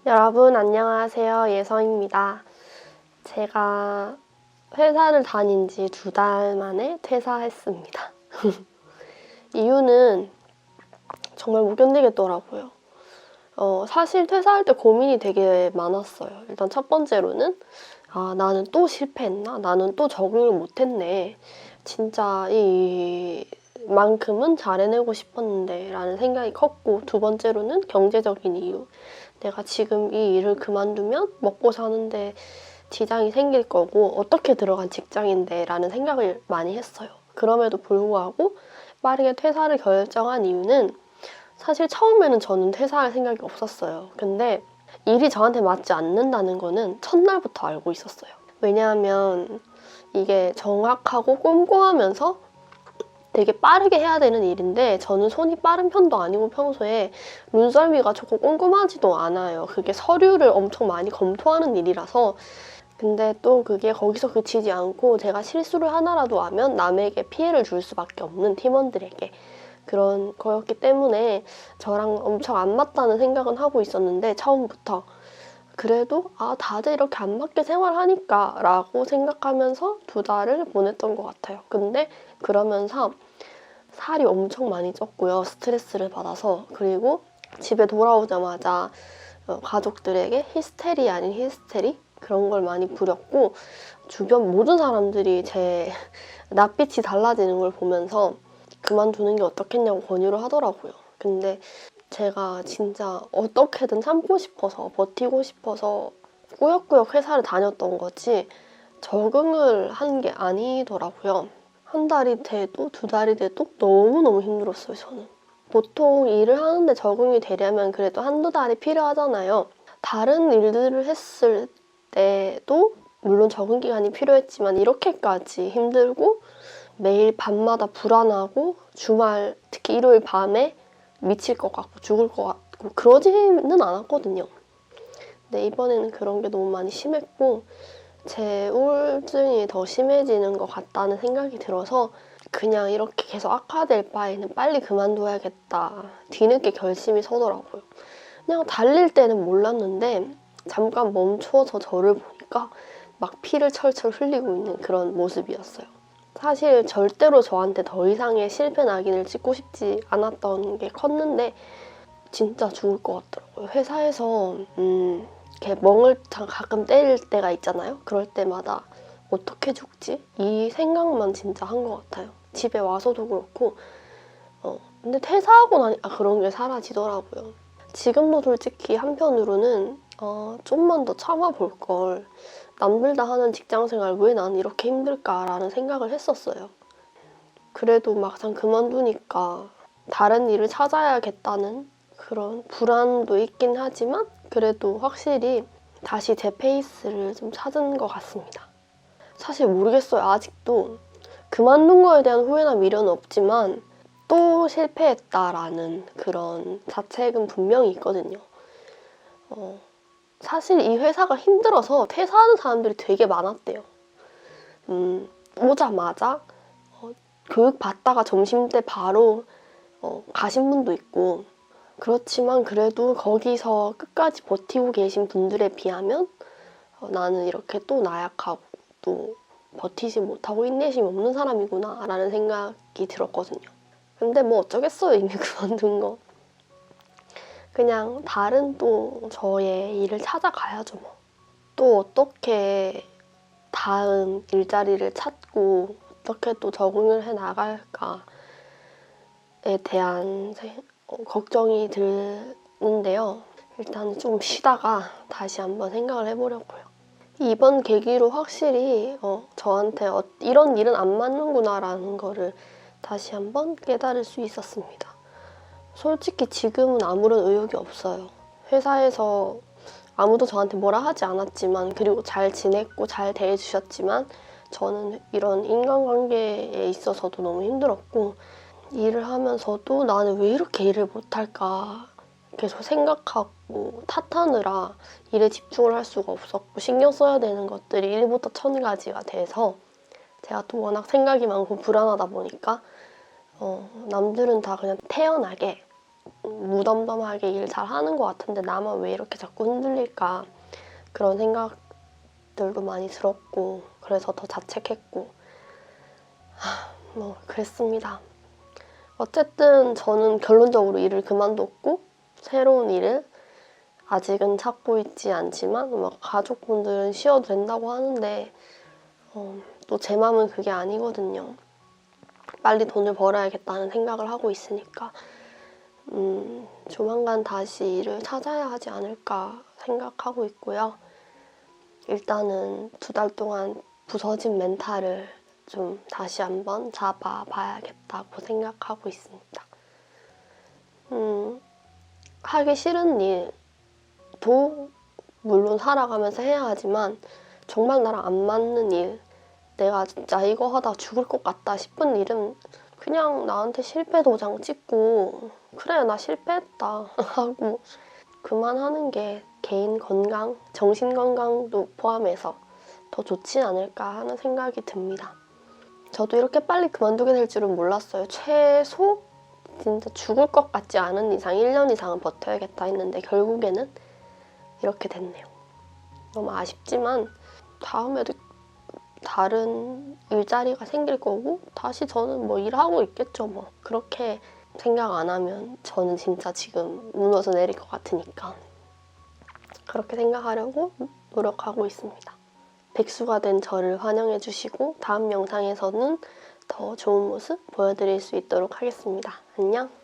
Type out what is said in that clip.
여러분 안녕하세요. 예성입니다. 제가 회사를 다닌 지 2달 만에 퇴사했습니다. 이유는 정말 못 견디겠더라고요. 사실 퇴사할 때 고민이 되게 많았어요. 일단 첫 번째로는 나는 또 실패했나? 나는 또 적응을 못했네. 진짜 이만큼은 잘해내고 싶었는데 라는 생각이 컸고, 두 번째로는 경제적인 이유. 내가 지금 이 일을 그만두면 먹고 사는데 지장이 생길 거고 어떻게 들어간 직장인데 라는 생각을 많이 했어요. 그럼에도 불구하고 빠르게 퇴사를 결정한 이유는, 사실 처음에는 저는 퇴사할 생각이 없었어요. 근데 일이 저한테 맞지 않는다는 거는 첫날부터 알고 있었어요. 왜냐하면 이게 정확하고 꼼꼼하면서 되게 빠르게 해야 되는 일인데, 저는 손이 빠른 편도 아니고 평소에 눈썰미가 좋고 꼼꼼하지도 않아요. 그게 서류를 엄청 많이 검토하는 일이라서. 근데 또 그게 거기서 그치지 않고 제가 실수를 하나라도 하면 남에게 피해를 줄 수밖에 없는, 팀원들에게 그런 거였기 때문에 저랑 엄청 안 맞다는 생각은 하고 있었는데, 처음부터. 그래도 다들 이렇게 안 맞게 생활하니까 라고 생각하면서 2달을 보냈던 것 같아요. 근데 그러면서 살이 엄청 많이 쪘고요. 스트레스를 받아서. 그리고 집에 돌아오자마자 가족들에게 히스테리 아닌 히스테리? 그런 걸 많이 부렸고, 주변 모든 사람들이 제 낯빛이 달라지는 걸 보면서 그만두는 게 어떻겠냐고 권유를 하더라고요. 근데 제가 진짜 어떻게든 참고 싶어서, 버티고 싶어서 꾸역꾸역 회사를 다녔던 거지 적응을 한 게 아니더라고요. 1달이 돼도 2달이 돼도 너무너무 힘들었어요, 저는. 보통 일을 하는데 적응이 되려면 그래도 1~2달이 필요하잖아요. 다른 일들을 했을 때도 물론 적응 기간이 필요했지만 이렇게까지 힘들고 매일 밤마다 불안하고 주말, 특히 일요일 밤에 미칠 것 같고 죽을 것 같고 그러지는 않았거든요. 근데 이번에는 그런 게 너무 많이 심했고 제 우울증이 더 심해지는 것 같다는 생각이 들어서 그냥 이렇게 계속 악화될 바에는 빨리 그만둬야겠다. 뒤늦게 결심이 서더라고요. 그냥 달릴 때는 몰랐는데 잠깐 멈춰서 저를 보니까 막 피를 철철 흘리고 있는 그런 모습이었어요. 사실 절대로 저한테 더 이상의 실패 낙인을 찍고 싶지 않았던 게 컸는데 진짜 죽을 것 같더라고요. 회사에서 이렇게 멍을 가끔 때릴 때가 있잖아요. 그럴 때마다 어떻게 죽지? 이 생각만 진짜 한 것 같아요. 집에 와서도 그렇고. 근데 퇴사하고 나니까 그런 게 사라지더라고요. 지금도 솔직히 한편으로는 좀만 더 참아볼 걸. 남들 다 하는 직장생활 왜 난 이렇게 힘들까라는 생각을 했었어요. 그래도 막상 그만두니까 다른 일을 찾아야겠다는 그런 불안도 있긴 하지만 그래도 확실히 다시 제 페이스를 좀 찾은 것 같습니다. 사실 모르겠어요. 아직도 그만둔 거에 대한 후회나 미련은 없지만 또 실패했다라는 그런 자책은 분명히 있거든요. 사실 이 회사가 힘들어서 퇴사하는 사람들이 되게 많았대요. 오자마자 교육 받다가 점심때 바로 가신 분도 있고. 그렇지만 그래도 거기서 끝까지 버티고 계신 분들에 비하면 나는 이렇게 또 나약하고 또 버티지 못하고 인내심이 없는 사람이구나 라는 생각이 들었거든요. 근데 뭐 어쩌겠어요. 이미 그만둔 거. 그냥 다른 또 저의 일을 찾아가야죠 뭐. 또 어떻게 다음 일자리를 찾고 어떻게 또 적응을 해 나갈까에 대한 걱정이 드는데요. 일단 좀 쉬다가 다시 한번 생각을 해보려고요. 이번 계기로 확실히 저한테 이런 일은 안 맞는구나라는 거를 다시 한번 깨달을 수 있었습니다. 솔직히 지금은 아무런 의욕이 없어요. 회사에서 아무도 저한테 뭐라 하지 않았지만, 그리고 잘 지냈고 잘 대해주셨지만 저는 이런 인간관계에 있어서도 너무 힘들었고, 일을 하면서도 나는 왜 이렇게 일을 못할까 계속 생각하고 탓하느라 일에 집중을 할 수가 없었고, 신경 써야 되는 것들이 1부터 1000가지가 돼서 제가 또 워낙 생각이 많고 불안하다 보니까 남들은 다 그냥 태연하게 무덤덤하게 일 잘하는 것 같은데 나만 왜 이렇게 자꾸 흔들릴까 그런 생각들도 많이 들었고 그래서 더 자책했고 뭐 그랬습니다. 어쨌든 저는 결론적으로 일을 그만뒀고 새로운 일을 아직은 찾고 있지 않지만 가족분들은 쉬어도 된다고 하는데 또 제 마음은 그게 아니거든요. 빨리 돈을 벌어야겠다는 생각을 하고 있으니까 조만간 다시 일을 찾아야 하지 않을까 생각하고 있고요. 일단은 2달 동안 부서진 멘탈을 좀 다시 한번 잡아봐야겠다고 생각하고 있습니다. 하기 싫은 일도 물론 살아가면서 해야 하지만 정말 나랑 안 맞는 일, 내가 진짜 이거 하다 죽을 것 같다 싶은 일은 그냥 나한테 실패 도장 찍고 그래 나 실패했다 하고 그만하는 게 개인 건강, 정신 건강도 포함해서 더 좋지 않을까 하는 생각이 듭니다. 저도 이렇게 빨리 그만두게 될 줄은 몰랐어요. 최소 진짜 죽을 것 같지 않은 이상 1년 이상은 버텨야겠다 했는데 결국에는 이렇게 됐네요. 너무 아쉽지만 다음에도 다른 일자리가 생길 거고 다시 저는 뭐 일하고 있겠죠. 뭐 그렇게 생각 안 하면 저는 진짜 지금 무너져 내릴 것 같으니까 그렇게 생각하려고 노력하고 있습니다. 백수가 된 저를 환영해 주시고 다음 영상에서는 더 좋은 모습 보여드릴 수 있도록 하겠습니다. 안녕!